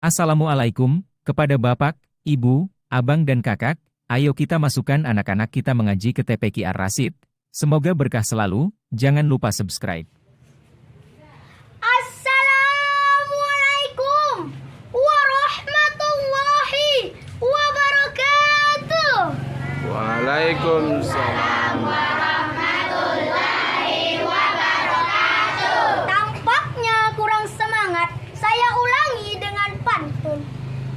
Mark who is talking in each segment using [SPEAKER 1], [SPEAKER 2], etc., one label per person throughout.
[SPEAKER 1] Assalamualaikum, kepada Bapak, Ibu, Abang dan Kakak, ayo kita masukkan anak-anak kita mengaji ke TPQ Ar-Rasyid. Semoga berkah selalu, jangan lupa subscribe.
[SPEAKER 2] Assalamualaikum warahmatullahi wabarakatuh.
[SPEAKER 3] Waalaikumsalam.
[SPEAKER 2] Tampaknya kurang semangat. Saya ulangi dengan pantun.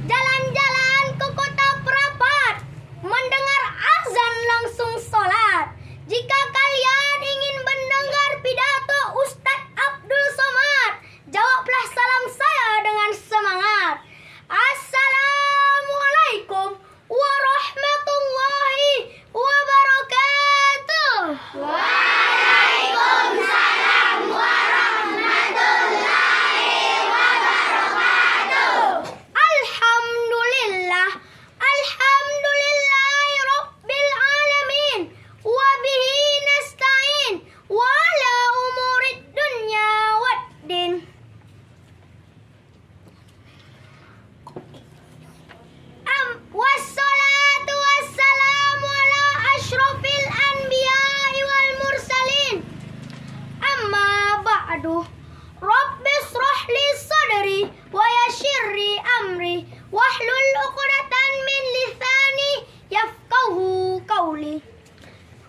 [SPEAKER 2] Jalan-jalan ke kota Perapat, mendengar azan langsung sholat. Jika kalian ingin mendengar pidato Ustadz Abdul Somad, jawablah salam saya dengan semangat. Assalamualaikum warahmatullahi wabarakatuh. Waalaikumsalam warahmatullahi wabarakatuh. Alhamdulillah, alhamdulillahi rabbil alamin, wa bihi nasta'in, wa ala umurid dunya waddin. Wassalatu wassalamu ala asyrafil anbiya'i wal mursalin. Amma ba'du. Rabbi shrah li sadri wa yassir li amri wahlul 'uqdatan min lisani yafqahu qawli.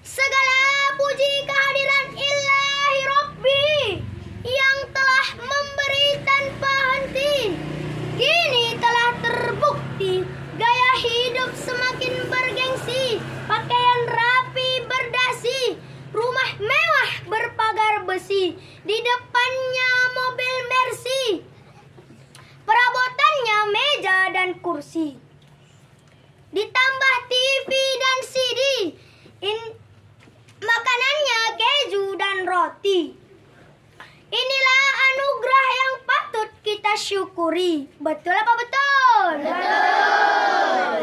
[SPEAKER 2] Segala puji kehadiran Ilahi Rabbi yang telah memberi tanpa henti. Kini telah terbukti gaya hidup semakin bergengsi, pakaian rapi berdasi, rumah mewah berpagar besi, di depannya mobil Mercy, perabotannya meja dan kursi, ditambah TV dan CD, makanannya keju dan roti. Inilah anugerah yang patut kita syukuri. Betul apa betul? Betul.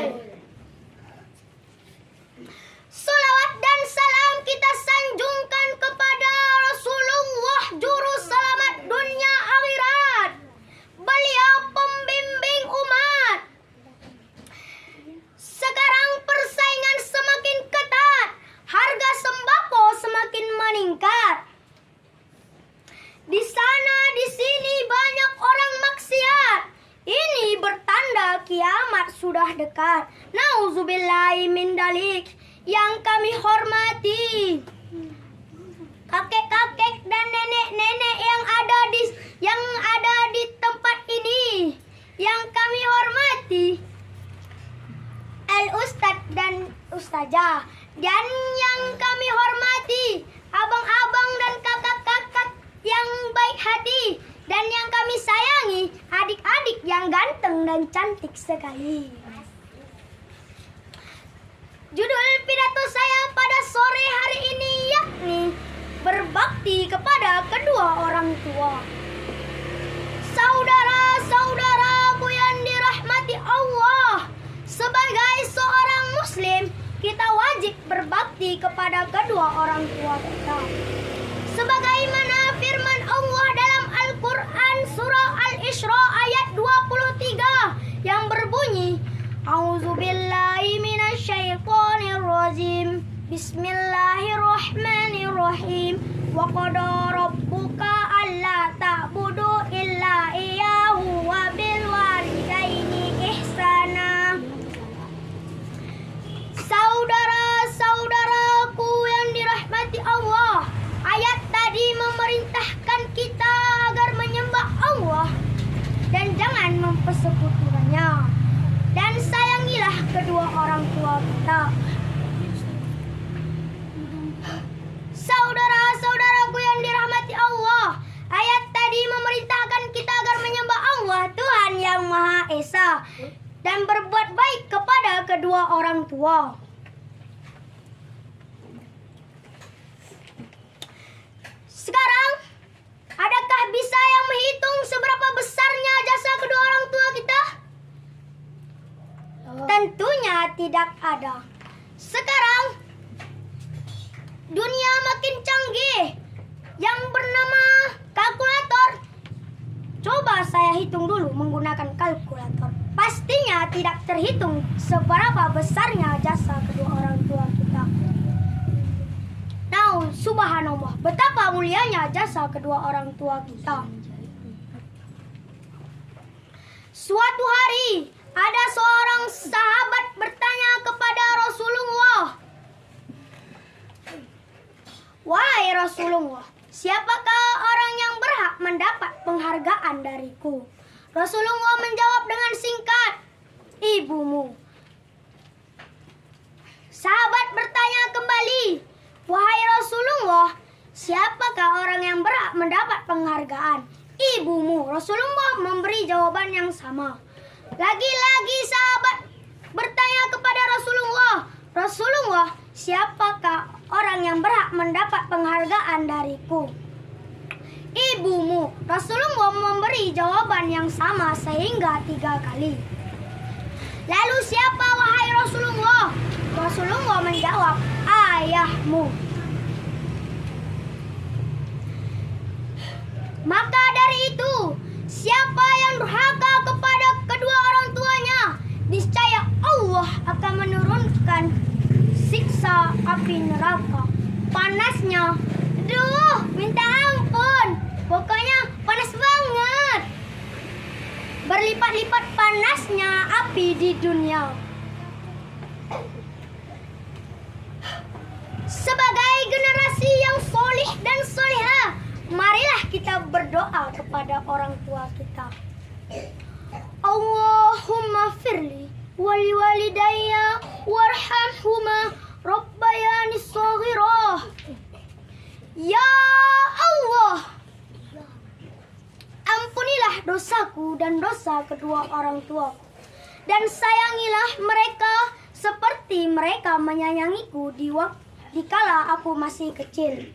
[SPEAKER 2] Salawat dan salam kita sanjungkan kepada Rasulullah juru selamat dunia akhirat. Beliau pembimbing umat. Sekarang persaingan semakin ketat, harga sembako semakin meningkat. Di sana di sini banyak orang maksiat. Ini bertanda kiamat sudah dekat. Nauzubillahi min dalik. Yang kami hormati kakek-kakek dan nenek-nenek yang ada di tempat ini. Yang kami hormati Al-Ustadz dan Ustazah. Dan yang kami hormati abang-abang dan kakak-kakak yang baik hati, dan yang kami sayangi adik-adik yang ganteng dan cantik sekali. Judul pidato saya pada sore hari ini yakni berbakti kepada kedua orang tua. Saudara-saudaraku yang dirahmati Allah, sebagai seorang muslim kita wajib berbakti kepada kedua orang tua kita. Sebagaimana firman Allah dalam Al-Quran surah Al-Isra ayat 23 yang berbunyi, A'udzubillahi minasyaitonir rajim. Bismillahirrahmanirrahim. Wa qada rabbuka alla ta'budu illa iyyahu wa bil walidaini ihsana. Saudara-saudaraku yang dirahmati Allah, ayat tadi memerintahkan kita agar menyembah Allah dan jangan mempersekutukannya. Dan sayangilah kedua orang tua kita. Saudara-saudaraku yang dirahmati Allah, ayat tadi memerintahkan kita agar menyembah Allah, Tuhan yang Maha Esa, dan berbuat baik kepada kedua orang tua. Sekarang, adakah bisa yang menghitung seberapa besarnya jasa kedua orang tua kita? Tentunya tidak ada. Sekarang, dunia makin canggih. Yang bernama kalkulator Coba saya hitung dulu menggunakan kalkulator. Pastinya tidak terhitung seberapa besarnya jasa kedua orang tua kita. Namun subhanallah, betapa mulianya jasa kedua orang tua kita. Suatu hari ada seorang sahabat bertanya kepada Rasulullah, "Wahai Rasulullah, siapakah orang yang berhak mendapat penghargaan dariku?" Rasulullah menjawab dengan singkat, "Ibumu." Sahabat bertanya kembali, "Wahai Rasulullah, siapakah orang yang berhak mendapat penghargaan?" "Ibumu." Rasulullah memberi jawaban yang sama. Lagi-lagi sahabat bertanya kepada Rasulullah, "Rasulullah, siapakah orang yang berhak mendapat penghargaan dariku?" "Ibumu." Rasulullah memberi jawaban yang sama sehingga 3 kali. "Lalu siapa wahai Rasulullah?" Rasulullah menjawab, "Ayahmu." Maka dari itu, siapa yang durhaka kepada kedua orang tuanya, niscaya Allah akan menurunkan siksa api neraka. Panasnya, aduh, minta ampun. Pokoknya panas banget. Berlipat-lipat panasnya api di dunia. Sebagai generasi yang solih dan solihah, marilah kita berdoa kepada orang tua kita. Allahumma firli wali walidayya warhamhuma rabbayani shaghirah. Ya Allah, ampunilah dosaku dan dosa kedua orang tuaku, dan sayangilah mereka seperti mereka menyayangiku di kala aku masih kecil.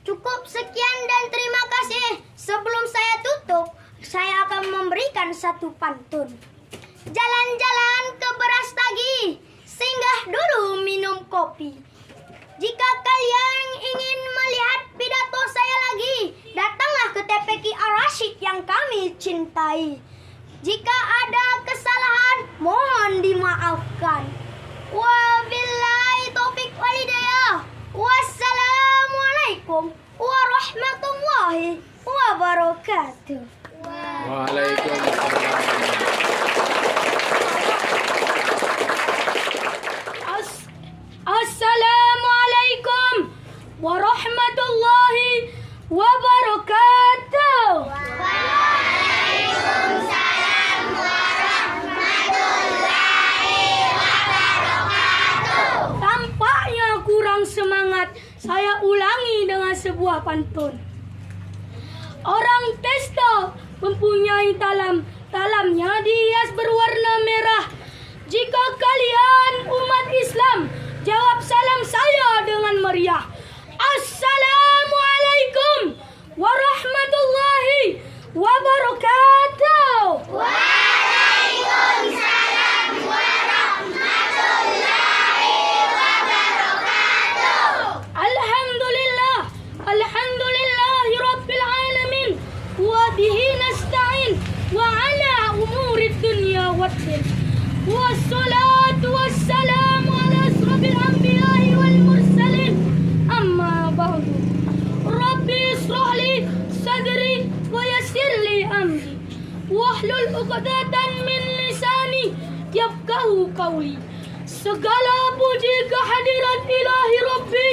[SPEAKER 2] Cukup sekian dan terima kasih. Sebelum saya tutup, saya akan memberikan satu pantun. Jalan-jalan ke Brastagi, singgah dulu minum kopi. Jika kalian ingin melihat pidato saya lagi, datanglah ke TPQ Ar-Rasyid yang kami cintai. Jika ada kesalahan, mohon dimaafkan. Wabillahi taufiq walhidayah. Wassalamualaikum warahmatullahi wabarakatuh.
[SPEAKER 3] Waalaikumsalam.
[SPEAKER 2] Assalamualaikum warahmatullahi wabarakatuh. Waalaikumsalam warahmatullahi wabarakatuh. Tampaknya kurang semangat. Saya ulangi dengan sebuah pantun. Orang pesta mempunyai talamnya dihias berwarna merah. Jika kalian umat Islam, jawab salam saya dengan meriah. Assalamualaikum warahmatullahi wabarakatuh. Waalaikumsalam warahmatullahi wabarakatuh. Alhamdulillahi rabbil alamin, wa bihi nasta'in wa ala umurid dunya waddin. Wassalatu wassalamu ala asrafil anbiya'i wal mursalin. Amma ba'du. Rabbi israh li sadri wa yassir li amri. Wahlul 'uqdatan min lisani yafqahu qawli. Segala puji kehadirat Ilahi Rabbi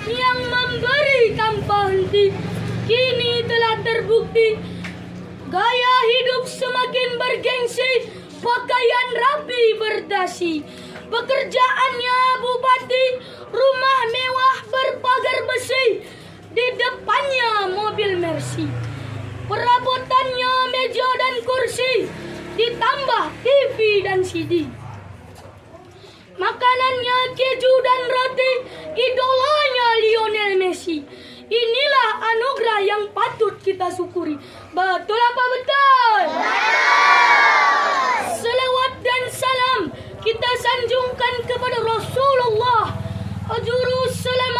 [SPEAKER 2] yang memberi tanpa henti. Kini telah terbukti gaya hidup semakin bergengsi, pakaian rapi berdasi, pekerjaannya bupati, rumah mewah berpagar besi, di depannya mobil Mercy, perabotannya meja dan kursi, ditambah TV dan CD. Makanannya keju dan roti, idolanya Lionel Messi. Inilah anugerah yang patut kita syukuri. Betul apa betul? Selawat dan salam kita sanjungkan kepada Rasulullah. Ajurus salam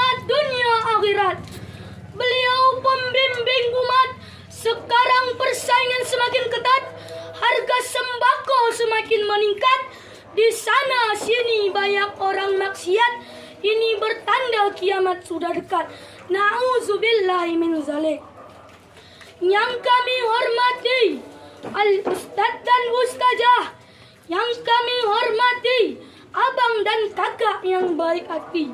[SPEAKER 3] banyak orang maksiat, ini bertanda kiamat sudah dekat. Na'udzubillahi min zalik. Yang kami hormati al-ustadz dan ustazah, yang kami hormati abang dan kakak yang baik hati,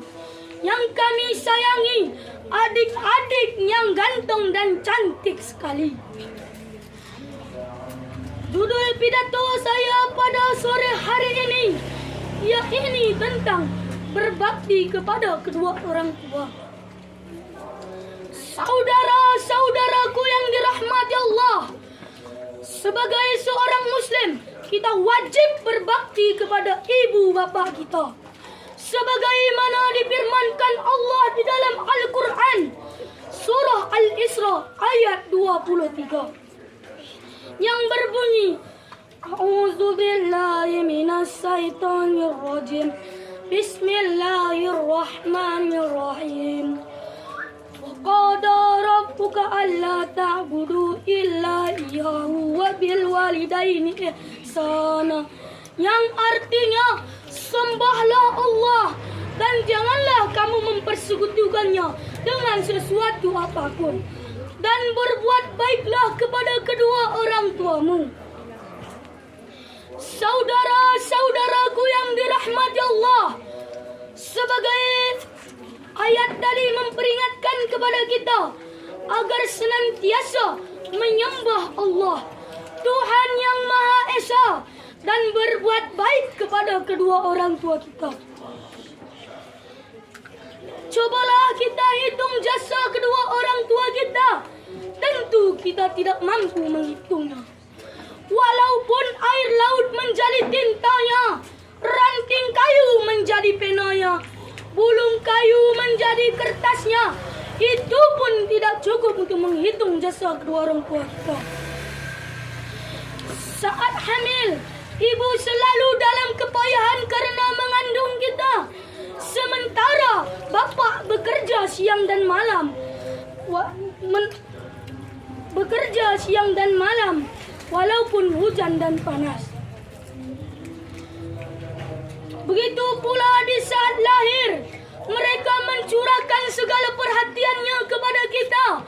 [SPEAKER 3] yang kami sayangi adik-adik yang ganteng dan cantik sekali. Judul pidato saya pada sore hari ini yakni tentang berbakti kepada kedua orang tua. Saudara-saudaraku yang dirahmati Allah, sebagai seorang muslim, kita wajib berbakti kepada ibu bapa kita. Sebagaimana difirmankan Allah di dalam Al-Quran, surah Al-Isra ayat 23, yang berbunyi, A'udzubillahi minasyaitonirrajim. Bismillahirrahmanirrahim. Qada rabbuka alla ta'budu illa iyyahu wa bil walidaini ihsana. Yang artinya, sembahlah Allah dan janganlah kamu mempersekutukannya dengan sesuatu apapun, dan berbuat baiklah kepada kedua orang tuamu. Saudara-saudaraku yang dirahmati Allah, sebagai ayat tadi memperingatkan kepada kita agar senantiasa menyembah Allah, Tuhan yang Maha Esa, dan berbuat baik kepada kedua orang tua kita. Cobalah kita hitung jasa kedua orang tua kita. Tentu kita tidak mampu menghitungnya. Walaupun air laut menjadi tintanya, ranting kayu menjadi penanya, bulung kayu menjadi kertasnya, itu pun tidak cukup untuk menghitung jasa kedua orang tua kita. Saat hamil, ibu selalu dalam kepayahan karena mengandung kita. Sementara bapak bekerja siang dan malam. Bekerja siang dan malam, walaupun hujan dan panas. Begitu pula di saat lahir, mereka mencurahkan segala perhatiannya kepada kita.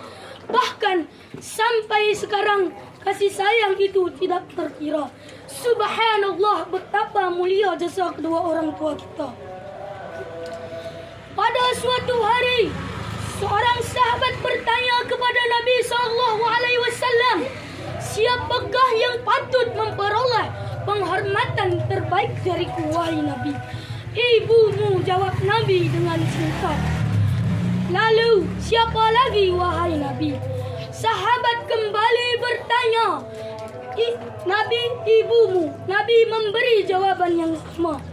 [SPEAKER 3] Bahkan sampai sekarang kasih sayang itu tidak terkira. Subhanallah, betapa mulia jasa kedua orang tua kita. Pada suatu hari, seorang sahabat bertanya kepada Nabi SAW, siapakah yang patut memperoleh penghormatan terbaik dariku, wahai Nabi? Ibumu, jawab Nabi dengan singkat. Lalu, siapa lagi, wahai Nabi? Sahabat kembali bertanya, Nabi, ibumu. Nabi memberi jawaban yang sama.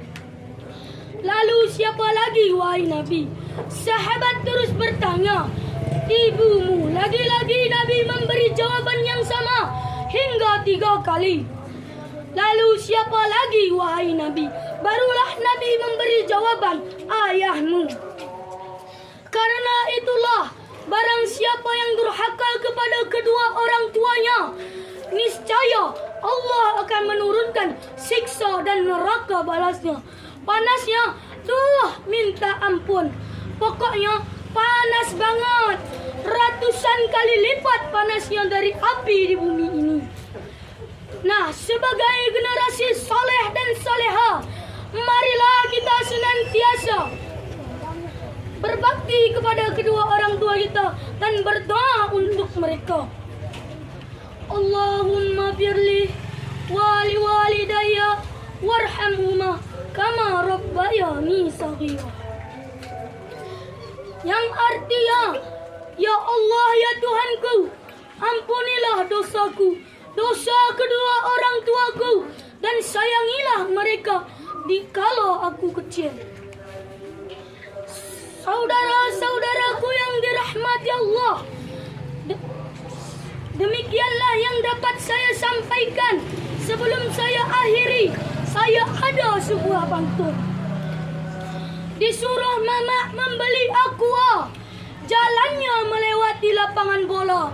[SPEAKER 3] Lalu siapa lagi, wahai Nabi? Sahabat terus bertanya, ibumu. Lagi-lagi Nabi memberi jawaban yang sama hingga 3 kali. Lalu siapa lagi, wahai Nabi? Barulah Nabi memberi jawaban, ayahmu. Karena itulah, barang siapa yang durhaka kepada kedua orang tuanya, niscaya Allah akan menurunkan siksa dan neraka balasnya. Panasnya, minta ampun. Pokoknya panas banget. Ratusan kali lipat panasnya dari api di bumi ini. Nah, sebagai generasi soleh dan soleha, marilah kita senantiasa berbakti kepada kedua orang tua kita dan berdoa untuk mereka. Allahumma firli wali walidayya warhamhuma kama rabbayani saghira. Yang artinya, ya Allah, ya Tuhanku, ampunilah dosaku, dosa kedua orang tuaku, dan sayangilah mereka dikala aku kecil. Saudara-saudaraku yang dirahmati Allah, demikianlah yang dapat saya sampaikan. Sebelum saya akhiri, saya ada sebuah pantun. Disuruh mama membeli aqua, jalannya melewati lapangan bola.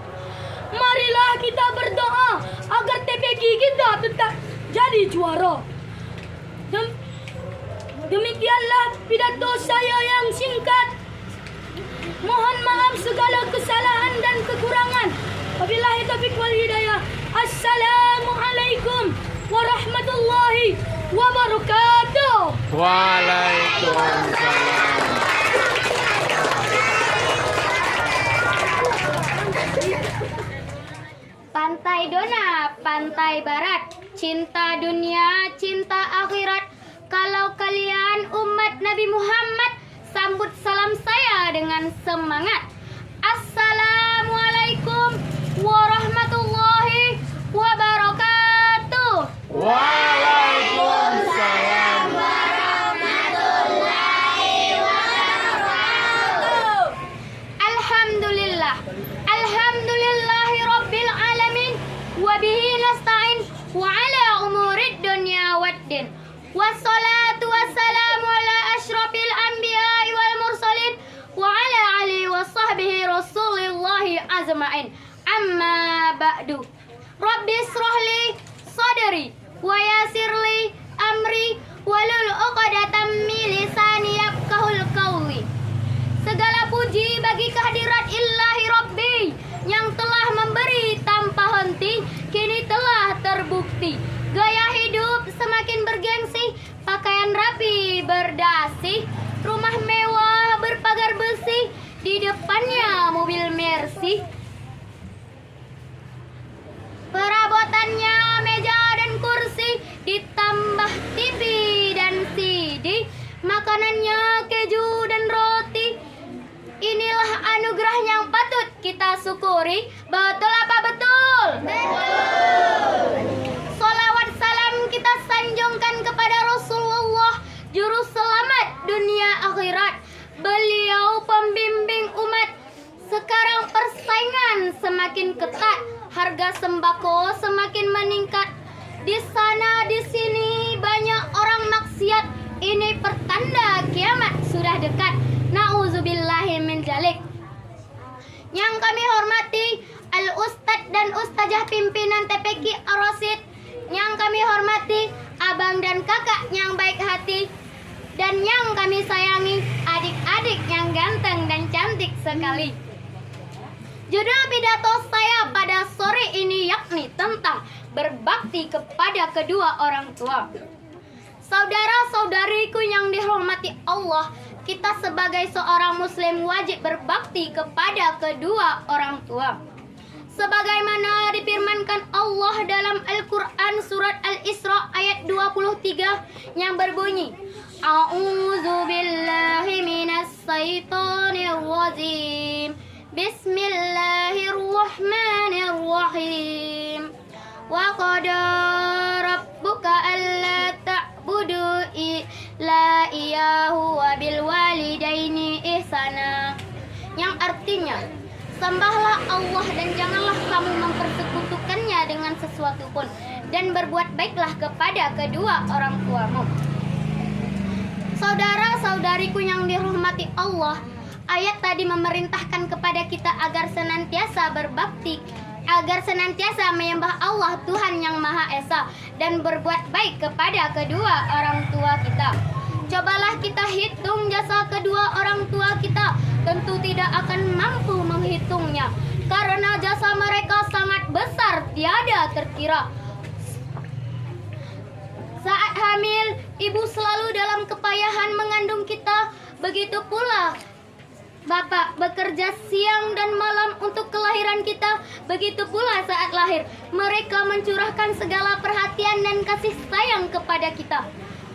[SPEAKER 3] Marilah kita berdoa agar TPQ kita tetap jadi juara. Demikian Demikianlah pidato saya yang singkat. Mohon maaf segala kesalahan dan kekurangan. Wabillahi taufiq wal hidayah. Assalamualaikum warahmatullahi wabarakatuh.
[SPEAKER 1] Waalaikumsalam.
[SPEAKER 2] Pantai Dona, pantai barat, cinta dunia, cinta akhirat. Kalau kalian umat Nabi Muhammad, sambut salam saya dengan semangat. Assalamualaikum warahmatullahi wabarakatuh.
[SPEAKER 1] Waalaikumsalam.
[SPEAKER 2] Alhamdulillah, alhamdulillahi rabbil alamin, wabihi nasta'in wa ala umurid dunya waddin. Wassalatu wassalamu ala asyrafil anbiya'i wal mursalin wa ala alihi wa sahbihi rasulillahi azma'in. Amma ba'du. Rabbi israhli sadri wa yassirli amri walul uqdatam min lisani yafqahul qawli. Segala puji bagi kehadirat Ilahi Rabbi yang telah memberi tanpa henti, kini telah terbukti. Gaya hidup semakin bergengsi, pakaian rapi berdasi, rumah mewah berpagar besi, di depannya mobil Mercy. Perabotannya meja dan kursi, ditambah TV dan CD, makanannya keju dan roti. Inilah anugerah yang patut kita syukuri. Betul apa betul? Betul. Salawat salam kita sanjungkan kepada Rasulullah, juru selamat dunia akhirat. Beliau pembimbing umat. Sekarang persaingan semakin ketat, harga sembako semakin meningkat. Di sana di sini banyak orang maksiat. Ini pertanda kiamat sudah dekat. Nauzubillahi min dzalik. Yang kami hormati Al-Ustadz dan Ustazah pimpinan TPQ Ar-Rasyid. Yang kami hormati abang dan kakak yang baik hati. Dan yang kami sayangi adik-adik yang ganteng dan cantik sekali. Judul pidato saya pada sore ini yakni tentang berbakti kepada kedua orang tua. Saudara-saudariku yang dihormati Allah, kita sebagai seorang muslim wajib berbakti kepada kedua orang tua. Sebagaimana difirmankan Allah dalam Al-Quran surat Al-Isra ayat 23 yang berbunyi, A'udzu billahi minas syaitonir rajim. Bismillahirrahmanirrahim. Wa qada rabbuka alla ta'budu illa iyyahu wa bil walidaini ihsana. Yang artinya, sembahlah Allah dan janganlah kamu mempersekutukannya dengan sesuatu pun, dan berbuat baiklah kepada kedua orang tuamu. Saudara-saudariku yang dirahmati Allah, ayat tadi memerintahkan kepada kita agar senantiasa berbakti, agar senantiasa menyembah Allah Tuhan yang Maha Esa dan berbuat baik kepada kedua orang tua kita. Cobalah kita hitung jasa kedua orang tua kita, tentu tidak akan mampu menghitungnya, karena jasa mereka sangat besar tiada terkira. Saat hamil, ibu selalu dalam kepayahan mengandung kita, begitu pula Bapak bekerja siang dan malam untuk kelahiran kita. Begitu pula saat lahir, mereka mencurahkan segala perhatian dan kasih sayang kepada kita.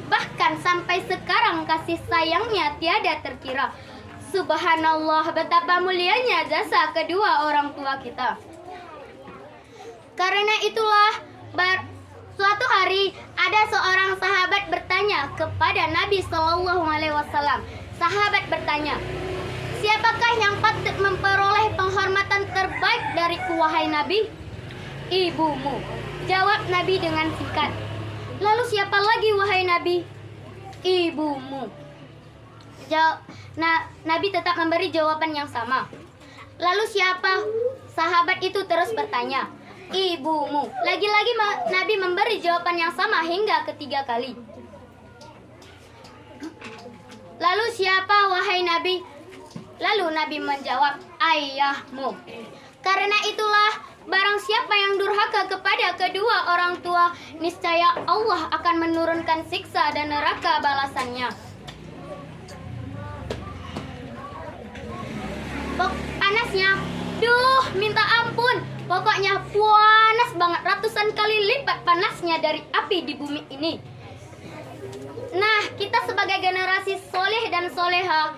[SPEAKER 2] Bahkan sampai sekarang kasih sayangnya tiada terkira. Subhanallah, betapa mulianya jasa kedua orang tua kita. Karena itulah, suatu hari ada seorang sahabat bertanya kepada Nabi SAW. Sahabat bertanya, siapakah yang patut memperoleh penghormatan terbaik dariku, wahai Nabi? Ibumu, jawab Nabi dengan singkat. Lalu siapa lagi, wahai Nabi? Ibumu. Nabi tetap memberi jawaban yang sama. Lalu siapa? Sahabat itu terus bertanya. Ibumu. Lagi-lagi Nabi memberi jawaban yang sama hingga ketiga kali. Lalu siapa wahai Nabi? Lalu Nabi menjawab, ayahmu. Karena itulah barang siapa yang durhaka kepada kedua orang tua, niscaya Allah akan menurunkan siksa dan neraka balasannya. Panasnya, duh minta ampun. Pokoknya panas banget, ratusan kali lipat panasnya dari api di bumi ini. Nah, kita sebagai generasi soleh dan soleha,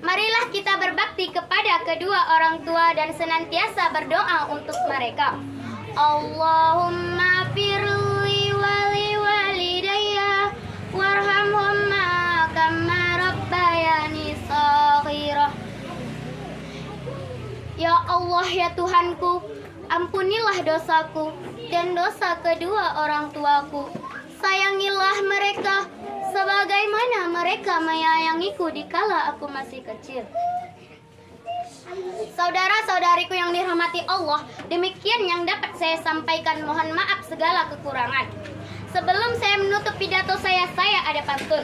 [SPEAKER 2] marilah kita berbakti kepada kedua orang tua dan senantiasa berdoa untuk mereka. Allahumma firli wali walidayya warhamhumma kama rabbayani shaghira. Ya Allah, ya Tuhanku, ampunilah dosaku dan dosa kedua orang tuaku. Sayangilah mereka sebagaimana mereka menyayangiku dikala aku masih kecil. Saudara-saudariku yang dirahmati Allah, demikian yang dapat saya sampaikan. Mohon maaf segala kekurangan. Sebelum saya menutup pidato saya ada pantun.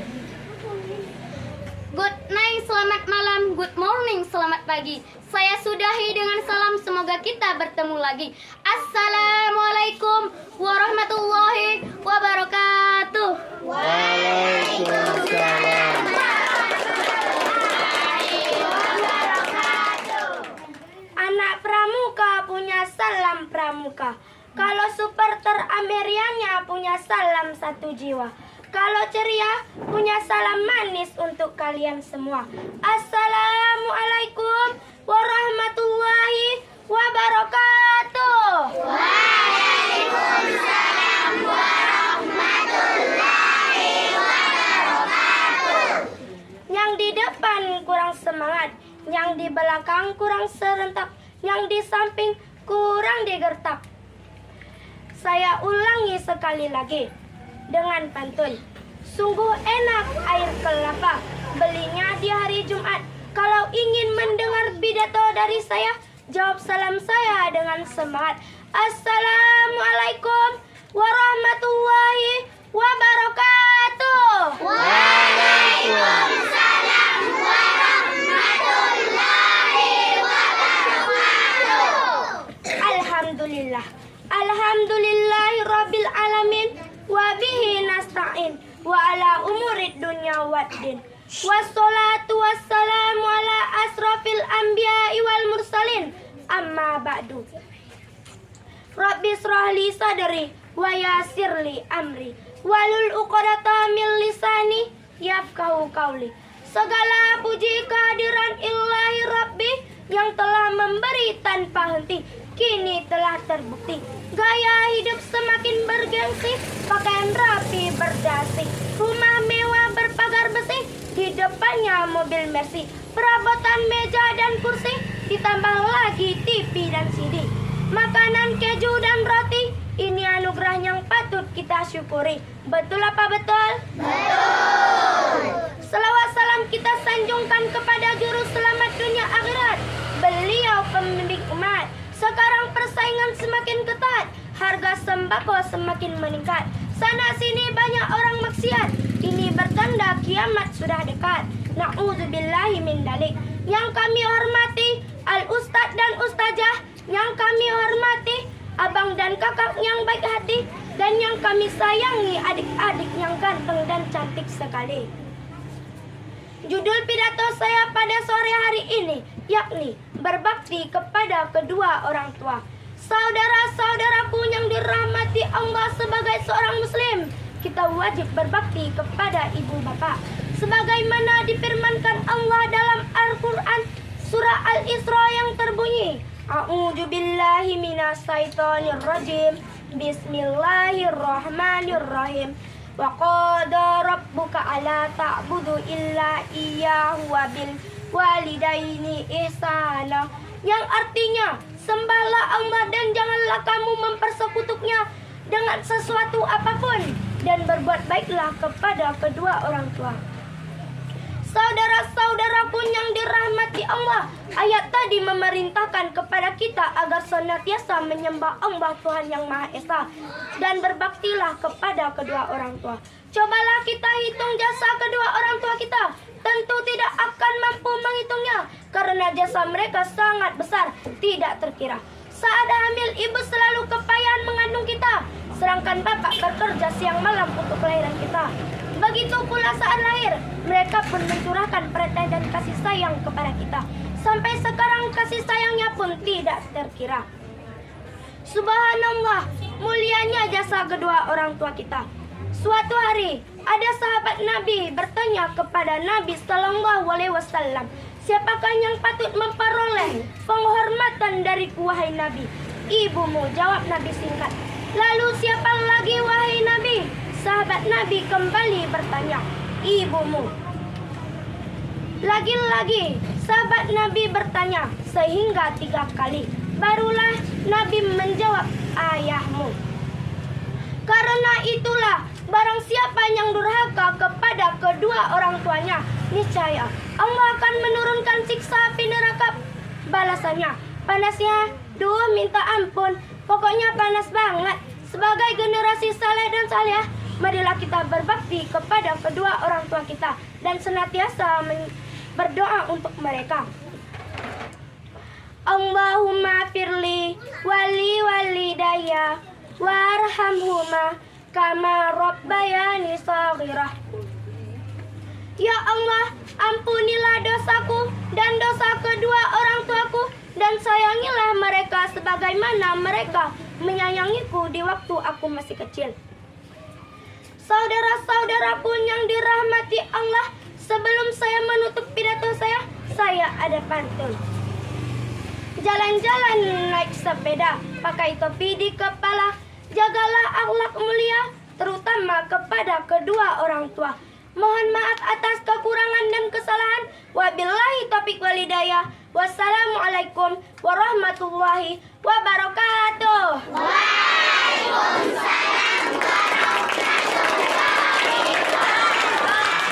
[SPEAKER 2] Good night, selamat malam. Good morning, selamat pagi. Saya sudahi dengan salam, semoga kita bertemu lagi. Assalamualaikum warahmatullahi wabarakatuh.
[SPEAKER 4] Waalaikumsalam.
[SPEAKER 3] Anak pramuka punya salam pramuka. Kalau supporter Amerianya punya salam satu jiwa. Kalau ceria punya salam manis untuk kalian semua. Assalamualaikum warahmatullahi wabarakatuh.
[SPEAKER 2] Waalaikumsalam warahmatullahi wabarakatuh.
[SPEAKER 3] Yang di depan kurang semangat, yang di belakang kurang serentak, yang di samping kurang digertak. Saya ulangi sekali lagi dengan pantun. Sungguh enak air kelapa, belinya di hari Jumat. Kalau ingin mendengar pidato dari saya, jawab salam saya dengan semangat. Assalamualaikum warahmatullahi wabarakatuh.
[SPEAKER 2] Waalaikumsalam warahmatullahi wabarakatuh.
[SPEAKER 3] Alhamdulillah. Alhamdulillahi rabbil alamin. Wa bihi nasta'in. Wa ala umurid dunya waddin. Wassalatu wassalamu ala asrafil anbiya'i wal mursalin. Amma ba'du. Rabbi srahli sadri wa yassirli amri. Walul uqdata min lisani yafqahu qawli. Segala puji kehadiran Ilahi Rabbi yang telah memberi tanpa henti, kini telah terbukti. Gaya hidup semakin bergengsi, pakaian rapi berdasi, rumah mewah berpagar besi, di depannya mobil Mercy, perabotan meja dan kursi, ditambah lagi TV dan CD, makanan keju dan roti. Ini anugerah yang patut kita syukuri. Betul apa betul? Betul. Selawat salam kita sanjungkan kepada juru selamat dunia akhirat. Beliau pembimbing umat. Sekarang persaingan semakin ketat, harga sembako semakin meningkat. Sana sini banyak orang maksiat, ini bertanda kiamat sudah dekat. Na'udzubillahi min dalik. Yang kami hormati Al-Ustadz dan Ustazah, yang kami hormati abang dan kakak yang baik hati, dan yang kami sayangi adik-adik yang ganteng dan cantik sekali. Judul pidato saya pada sore hari ini yakni berbakti kepada kedua orang tua. Saudara-saudaraku yang dirahmati Allah, sebagai seorang muslim, kita wajib berbakti kepada ibu bapak. Sebagaimana difirmankan Allah dalam Al-Quran surah Al-Isra yang terbunyi, A'udzubillahi minasyaitonirrajim. Bismillahirrahmanirrahim. Wa qada rabbuka alla ta'budu illa iyyahu wa bil walidaini ihsana. Yang artinya, sembahlah Allah dan janganlah kamu mempersekutukannya dengan sesuatu apapun, dan berbuat baiklah kepada kedua orang tua.
[SPEAKER 2] Saudara-saudaraku yang dirahmati Allah, ayat tadi memerintahkan kepada kita agar senantiasa menyembah Allah Tuhan yang Maha Esa dan berbaktilah kepada kedua orang tua. Cobalah kita hitung jasa kedua orang tua kita. Tentu tidak akan mampu menghitungnya karena jasa mereka sangat besar, tidak terkira. Saat hamil, ibu selalu kepayahan mengandung kita, sedangkan bapak bekerja siang malam untuk kelahiran kita. Begitu pula saat lahir, mereka pun mencurahkan perhatian dan kasih sayang kepada kita. Sampai sekarang kasih sayangnya pun tidak terkira. Subhanallah, mulianya jasa kedua orang tua kita. Suatu hari, ada sahabat Nabi bertanya kepada Nabi Sallallahu Alaihi Wasallam, siapakah yang patut memperoleh penghormatan dari wahai Nabi? Ibumu, jawab Nabi singkat. Lalu siapa lagi wahai Nabi? Sahabat Nabi kembali bertanya, ibumu. Lagi-lagi sahabat Nabi bertanya sehingga 3 kali. Barulah Nabi menjawab, ayahmu. Karena itulah barang siapa yang durhaka kepada kedua orang tuanya, niscaya Allah akan menurunkan siksa api neraka. Balasannya, panasnya, duh minta ampun, pokoknya panas banget. Sebagai generasi saleh dan salihah, marilah kita berbakti kepada kedua orang tua kita dan senantiasa berdoa untuk mereka. Allahumma firli wali walidayya warhamhuma kama rabbayani shaghirah. Ya Allah, ampunilah dosaku dan dosa kedua orang tuaku dan sayangilah mereka sebagaimana mereka menyayangiku di waktu aku masih kecil. Saudara-saudaraku yang dirahmati Allah, sebelum saya menutup pidato saya ada pantun. Jalan-jalan naik sepeda, pakai topi di kepala, jagalah akhlak mulia, terutama kepada kedua orang tua. Mohon maaf atas kekurangan dan kesalahan. Wabillahi taufiq walhidayah. Wassalamualaikum warahmatullahi wabarakatuh.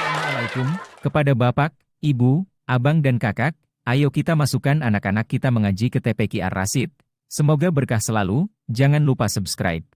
[SPEAKER 1] Assalamualaikum kepada Bapak, Ibu, Abang dan Kakak. Ayo kita masukkan anak-anak kita mengaji ke TPQ Ar-Rasyid. Semoga berkah selalu. Jangan lupa subscribe.